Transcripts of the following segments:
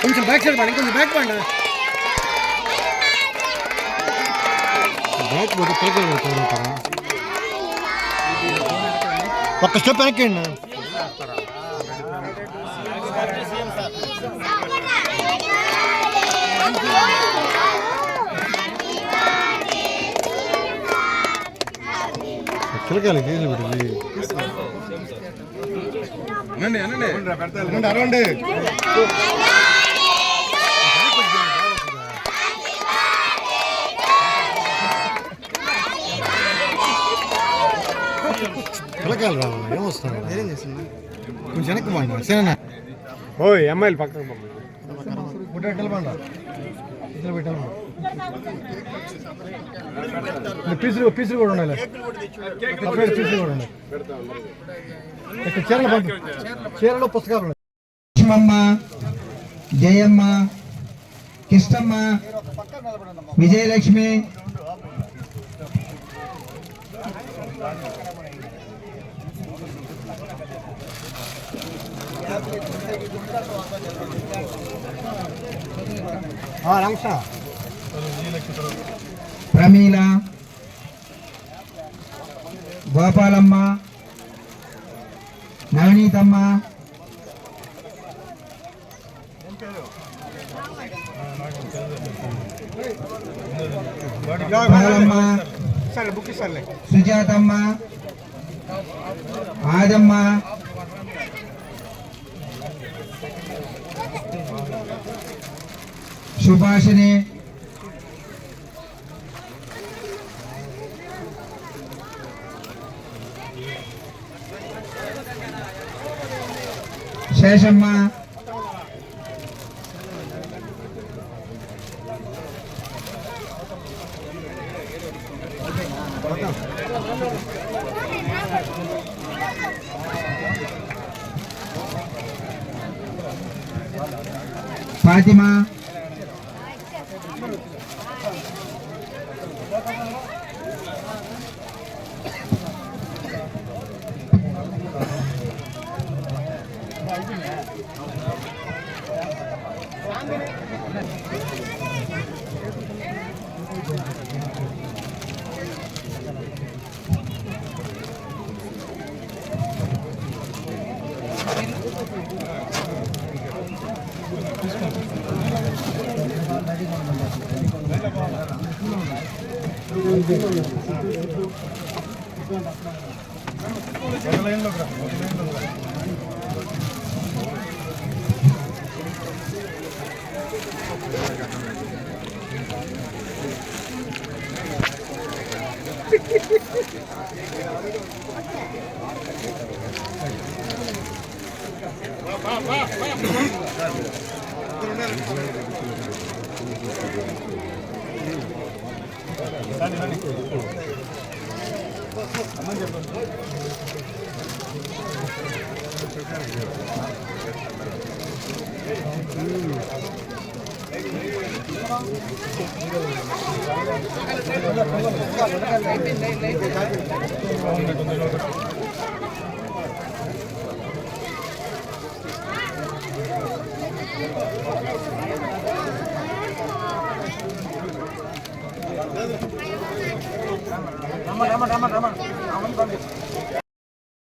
కొంచెం back side పడి కొంచెం బ్యాక్ పండి బ్యాక్ పోతే పిల్లలు ఒక్క స్టెప్ వెనక్కండి పిల్లకాయలు కేసులు పెట్టి అరవండి పిల్లకాయలు రావాలి ఏమొస్తున్నారు ఏం చేస్తున్నా కొంచెం వెనక్కి బాగుంది సరేనా ఓ అమ్మాయిలు పక్కన పీసులు పీసులు కూడా ఉండాలి పీసులు కూడా ఉండాలి చీరలు చీరలో పుస్తకాలు లక్ష్మమ్మ జయమ్మ కిష్టమ్మ విజయలక్ష్మి ప్రమీల గోపాలమ్మ నవనీతమ్మ బాలమ్మ సుజాతమ్మ ఆదమ్మ సుభాషిణి శేషమ్మ ఫాతిమా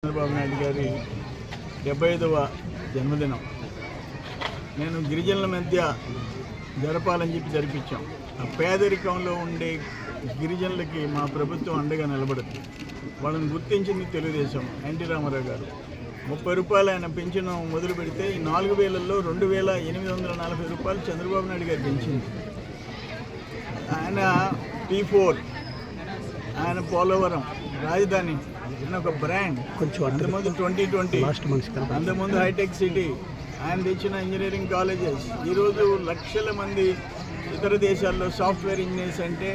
చంద్రబాబు నాయుడు గారి 75వ జన్మదినం నేను గిరిజనుల మధ్య జరపాలని చెప్పి జరిపించాం. ఆ పేదరికంలో ఉండే గిరిజనులకి మా ప్రభుత్వం అండగా నిలబడుతుంది. వాళ్ళని గుర్తించింది తెలుగుదేశం, ఎన్టీ రామారావు గారు. 30 రూపాయలు ఆయన పెంచిన మొదలు పెడితే ఈ 4000లో 2840 రూపాయలు చంద్రబాబు నాయుడు గారు పెంచింది. ఆయన P4, ఆయన పోలవరం రాజధాని ఒక బ్రాండ్. అంతకుముందు 2020, అంతకుముందు హైటెక్ సిటీ, ఆయన తెచ్చిన ఇంజనీరింగ్ కాలేజెస్. ఈరోజు లక్షల మంది ఇతర దేశాల్లో సాఫ్ట్వేర్ ఇంజనీర్స్ అంటే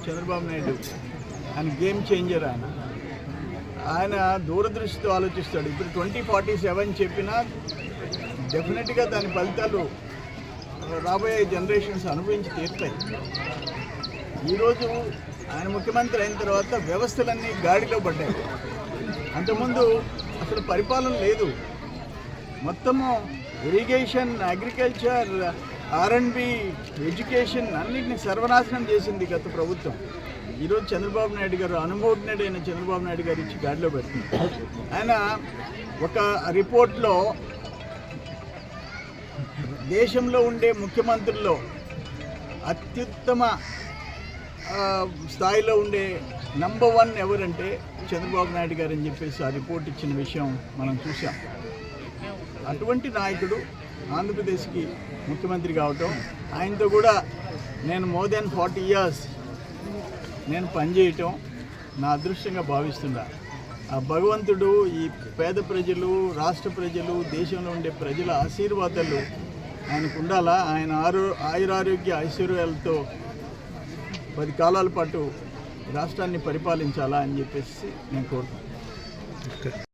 చంద్రబాబు నాయుడు. ఆయన గేమ్ చేంజర్. ఆయన దూరదృష్టితో ఆలోచిస్తాడు. ఇప్పుడు 2047 చెప్పినా డెఫినెట్గా దాని ఫలితాలు రాబోయే జనరేషన్స్ అనుభవించి తీరుతాయి. ఈరోజు ఆయన ముఖ్యమంత్రి అయిన తర్వాత వ్యవస్థలన్నీ గాడిలో పడ్డాయి. అంతకుముందు అసలు పరిపాలన లేదు. మొత్తము ఇరిగేషన్, అగ్రికల్చర్, R&B, ఎడ్యుకేషన్ అన్నింటినీ సర్వనాశనం చేసింది గత ప్రభుత్వం. ఈరోజు చంద్రబాబు నాయుడు గారు, అనుభవజ్ఞుడైన చంద్రబాబు నాయుడు గారు ఇచ్చి గాడిలో పెడుతుంది. ఆయన ఒక రిపోర్ట్లో దేశంలో ఉండే ముఖ్యమంత్రుల్లో అత్యుత్తమ స్థాయిలో ఉండే నంబర్ 1 ఎవరంటే చంద్రబాబు నాయుడు గారు అని చెప్పేసి ఆ రిపోర్ట్ ఇచ్చిన విషయం మనం చూసాం. అటువంటి నాయకుడు ఆంధ్రప్రదేశ్కి ముఖ్యమంత్రి కావటం, ఆయనతో కూడా నేను మోర్ దెన్ 40 years నేను పనిచేయటం నా అదృష్టంగా భావిస్తున్నా. ఆ భగవంతుడు ఈ పేద ప్రజలు, రాష్ట్ర ప్రజలు, దేశంలో ఉండే ప్రజల ఆశీర్వాదాలు ఆయనకు ఉండాలా. ఆయన ఆయురారోగ్య ఐశ్వర్యాలతో 10 కాలాల పాటు రాష్ట్రాన్ని పరిపాలించాలా అని చెప్పేసి నేను కోరుకుంటున్నాను.